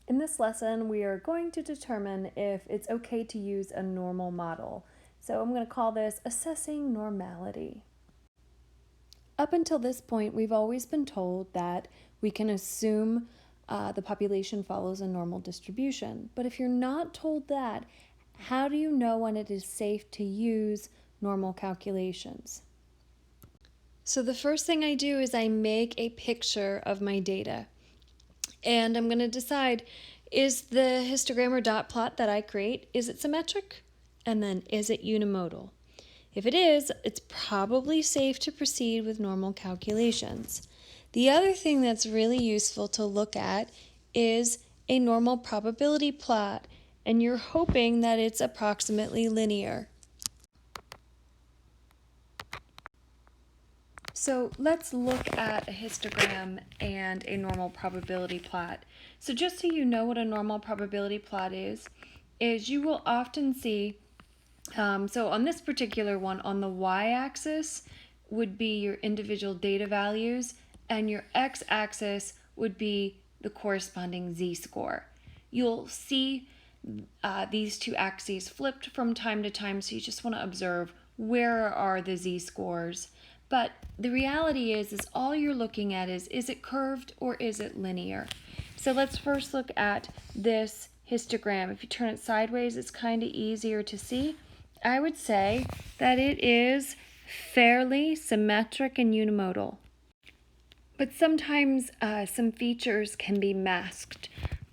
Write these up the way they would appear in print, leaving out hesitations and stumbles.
In this lesson, we are going to determine if it's okay to use a normal model. So I'm going to call this Assessing Normality. Up until this point, we've always been told that we can assume the population follows a normal distribution. But if you're not told that, how do you know when it is safe to use normal calculations? So the first thing I do is I make a picture of my data. And I'm going to decide, is the histogram or dot plot that I create, is it symmetric? And then, is it unimodal? If it is, it's probably safe to proceed with normal calculations. The other thing that's really useful to look at is a normal probability plot, and you're hoping that it's approximately linear. So let's look at a histogram and a normal probability plot. So just so you know what a normal probability plot is you will often see, so on this particular one, on the y-axis would be your individual data values, and your x-axis would be the corresponding z-score. You'll see these two axes flipped from time to time, so you just want to observe where are the z-scores. But the reality is all you're looking at is it curved or is it linear? So let's first look at this histogram. If you turn it sideways, it's kind of easier to see. I would say that it is fairly symmetric and unimodal. But sometimes some features can be masked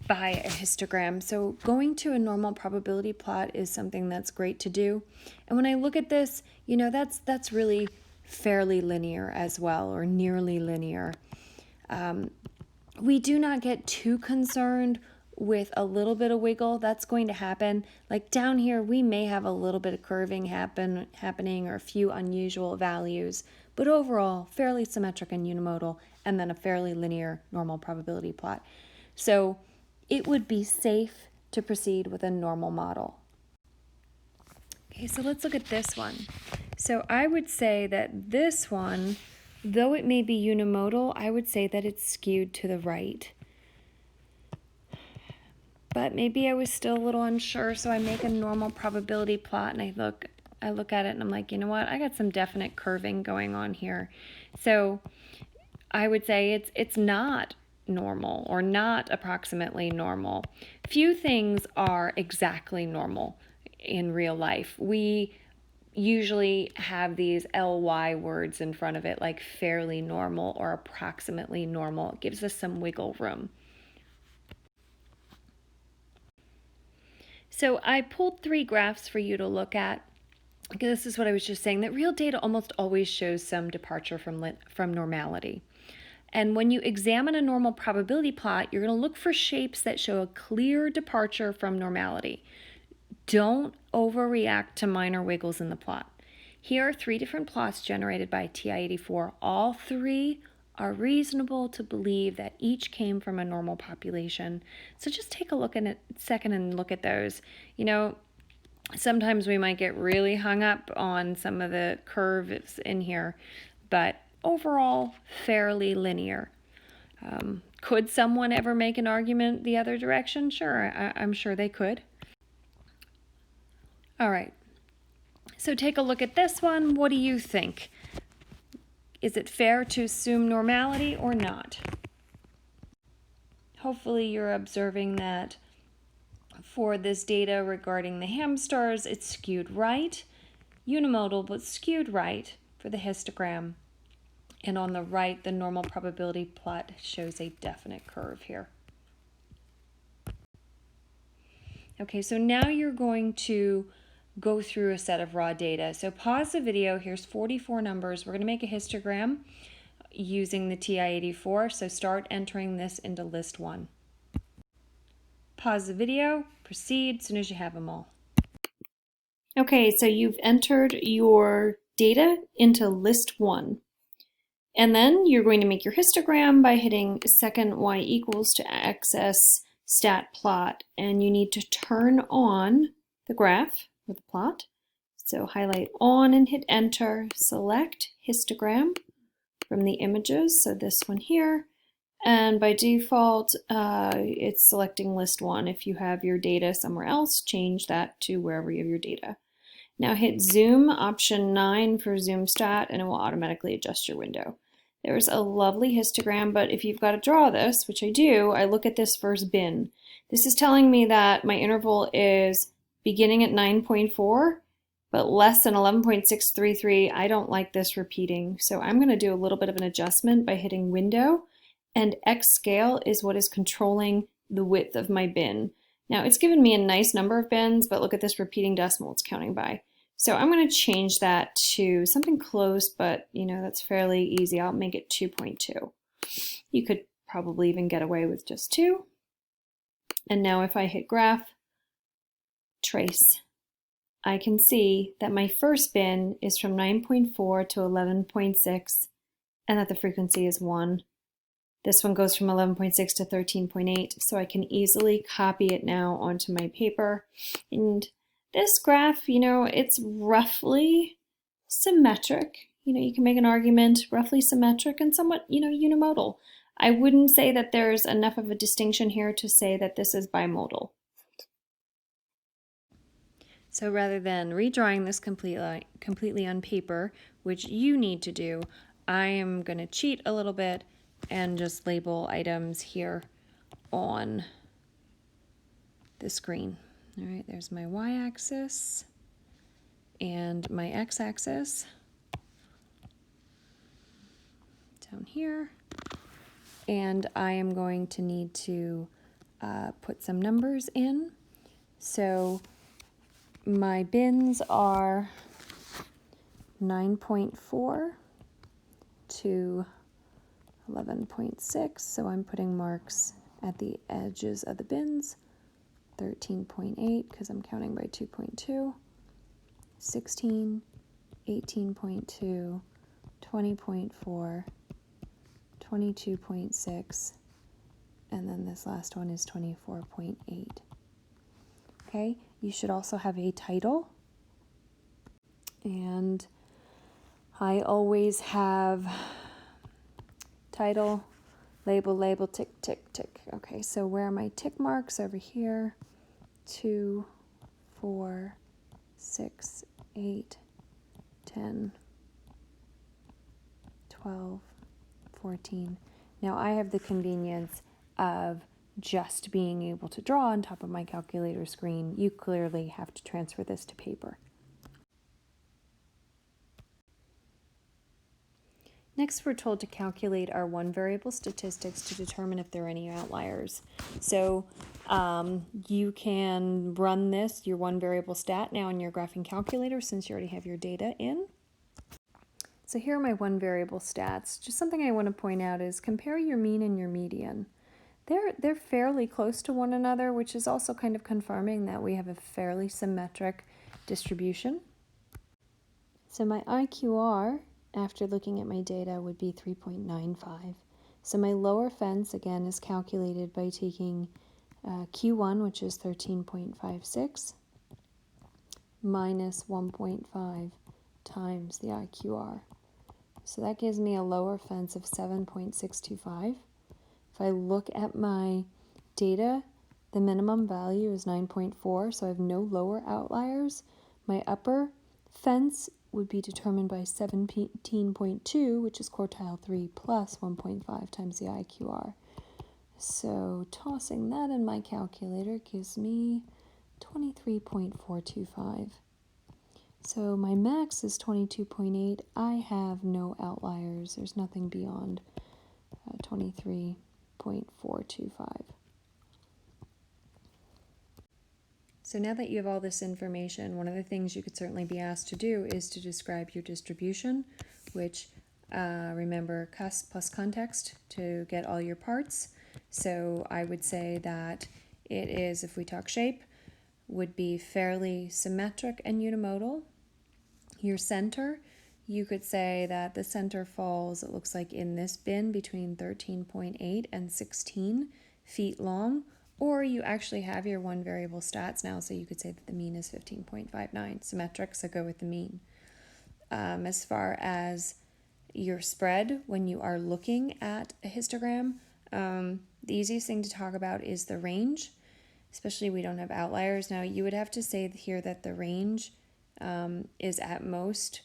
by a histogram. So going to a normal probability plot is something that's great to do. And when I look at this, you know, that's really fairly linear as well, or nearly linear. We do not get too concerned with a little bit of wiggle. That's going to happen. Like down here, we may have a little bit of curving happening or a few unusual values, but overall fairly symmetric and unimodal, and then a fairly linear normal probability plot. So it would be safe to proceed with a normal model. Okay, so let's look at this one. So I would say that this one, though it may be unimodal, I would say that it's skewed to the right. But maybe I was still a little unsure, so I make a normal probability plot and I look at it and I'm like, you know what, I got some definite curving going on here. So I would say it's not normal or not approximately normal. Few things are exactly normal in real life. We usually have these ly words in front of it, like fairly normal or approximately normal. It gives us some wiggle room. So I pulled 3 graphs for you to look at. This is what I was just saying, that real data almost always shows some departure from normality. And when you examine a normal probability plot, you're going to look for shapes that show a clear departure from normality. Don't overreact to minor wiggles in the plot. Here are 3 different plots generated by TI-84. All 3 are reasonable to believe that each came from a normal population. So just take a look in a second and look at those. You know, sometimes we might get really hung up on some of the curves in here, but overall fairly linear. Could someone ever make an argument the other direction? Sure, I'm sure they could. All right, so take a look at this one. What do you think? Is it fair to assume normality or not? Hopefully you're observing that for this data regarding the hamsters, it's skewed right, unimodal, but skewed right for the histogram. And on the right, the normal probability plot shows a definite curve here. Okay, so now you're going to go through a set of raw data. So pause the video. Here's 44 numbers. We're going to make a histogram using the TI-84. So start entering this into list 1. Pause the video. Proceed as soon as you have them all. Okay, so you've entered your data into list 1. And then you're going to make your histogram by hitting second y equals to access stat plot. And you need to turn on the graph with the plot. So highlight on and hit enter, select histogram from the images, so this one here, And by default, it's selecting list 1. If you have your data somewhere else, change that to wherever you have your data. Now hit zoom, option 9 for zoom stat, and it will automatically adjust your window. There's a lovely histogram, but if you've got to draw this, which I do, I look at this first bin. This is telling me that my interval is beginning at 9.4, but less than 11.633. I don't like this repeating, so I'm going to do a little bit of an adjustment by hitting window, and X scale is what is controlling the width of my bin. Now it's given me a nice number of bins, but look at this repeating decimal it's counting by. So I'm going to change that to something close, but that's fairly easy. I'll make it 2.2. You could probably even get away with just 2. And now if I hit graph, trace, I can see that my first bin is from 9.4 to 11.6 and that the frequency is 1. This one goes from 11.6 to 13.8, so I can easily copy it now onto my paper. And this graph, it's roughly symmetric. You can make an argument roughly symmetric and somewhat, unimodal. I wouldn't say that there's enough of a distinction here to say that this is bimodal. So rather than redrawing this completely on paper, which you need to do, I am going to cheat a little bit and just label items here on the screen. All right, there's my y-axis and my x-axis down here. And I am going to need to put some numbers in. So my bins are 9.4 to 11.6, so I'm putting marks at the edges of the bins. 13.8 because I'm counting by 2.2, 16, 18.2, 20.4, 22.6, and then this last one is 24.8. Okay, you should also have a title, and I always have title, label, tick, tick, tick. Okay, so where are my tick marks? Over here. 2, 4, 6, 8, 10, 12, 14. Now I have the convenience of just being able to draw on top of my calculator screen. You clearly have to transfer this to paper. Next, we're told to calculate our one variable statistics to determine if there are any outliers. So you can run this, your one variable stat, now in your graphing calculator since you already have your data in. So here are my one variable stats. Just something I want to point out is compare your mean and your median. They're fairly close to one another, which is also kind of confirming that we have a fairly symmetric distribution. So my IQR, after looking at my data, would be 3.95. So my lower fence, again, is calculated by taking Q1, which is 13.56, minus 1.5 times the IQR. So that gives me a lower fence of 7.625. If I look at my data, the minimum value is 9.4, so I have no lower outliers. My upper fence would be determined by 17.2, which is quartile 3, plus 1.5 times the IQR. So tossing that in my calculator gives me 23.425. So my max is 22.8. I have no outliers. There's nothing beyond 23.425. So now that you have all this information, one of the things you could certainly be asked to do is to describe your distribution, which remember cost plus context to get all your parts. So I would say that it is, if we talk shape, would be fairly symmetric and unimodal. Your center, you could say that the center falls, it looks like in this bin, between 13.8 and 16 feet long, or you actually have your one variable stats now, so you could say that the mean is 15.59, symmetric, so go with the mean. As far as your spread, when you are looking at a histogram, the easiest thing to talk about is the range, especially we don't have outliers. Now, you would have to say here that the range is at most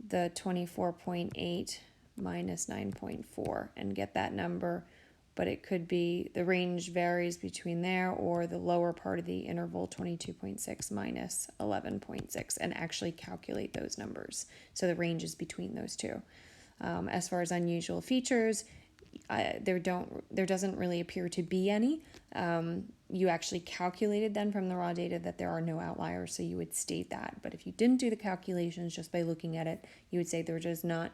the 24.8 minus 9.4 and get that number, but it could be the range varies between there or the lower part of the interval 22.6 minus 11.6 and actually calculate those numbers. So the range is between those two. As far as unusual features, there doesn't really appear to be any. You actually calculated then from the raw data that there are no outliers, so you would state that. But if you didn't do the calculations just by looking at it, you would say there does not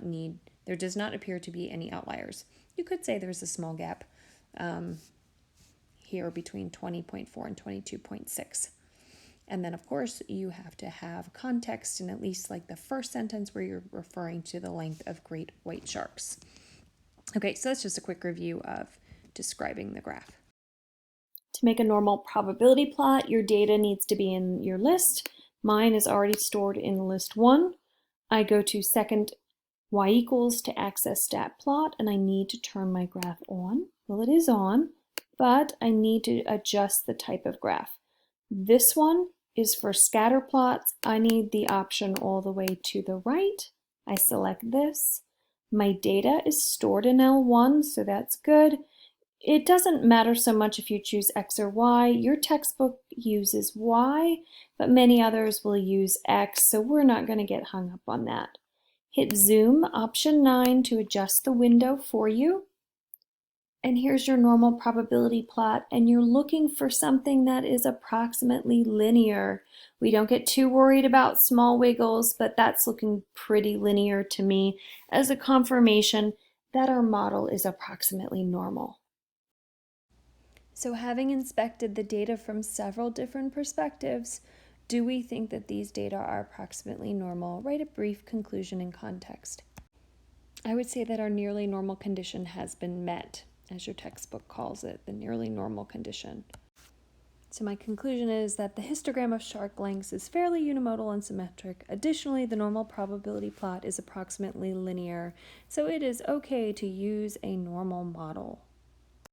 appear to be any outliers. You could say there's a small gap here between 20.4 and 22.6. And then, of course, you have to have context in at least like the first sentence where you're referring to the length of great white sharks. Okay, so that's just a quick review of describing the graph. To make a normal probability plot, your data needs to be in your list. Mine is already stored in list 1. I go to second y equals to access stat plot, and I need to turn my graph on. Well, it is on, but I need to adjust the type of graph. This one is for scatter plots. I need the option all the way to the right. I select this. My data is stored in L1, so that's good. It doesn't matter so much if you choose X or Y. Your textbook uses Y, but many others will use X, so we're not going to get hung up on that. Hit Zoom, option 9 to adjust the window for you. And here's your normal probability plot, and you're looking for something that is approximately linear. We don't get too worried about small wiggles, but that's looking pretty linear to me as a confirmation that our model is approximately normal. So having inspected the data from several different perspectives, do we think that these data are approximately normal? Write a brief conclusion and context. I would say that our nearly normal condition has been met, as your textbook calls it, the nearly normal condition. So my conclusion is that the histogram of shark lengths is fairly unimodal and symmetric. Additionally, the normal probability plot is approximately linear, so it is okay to use a normal model.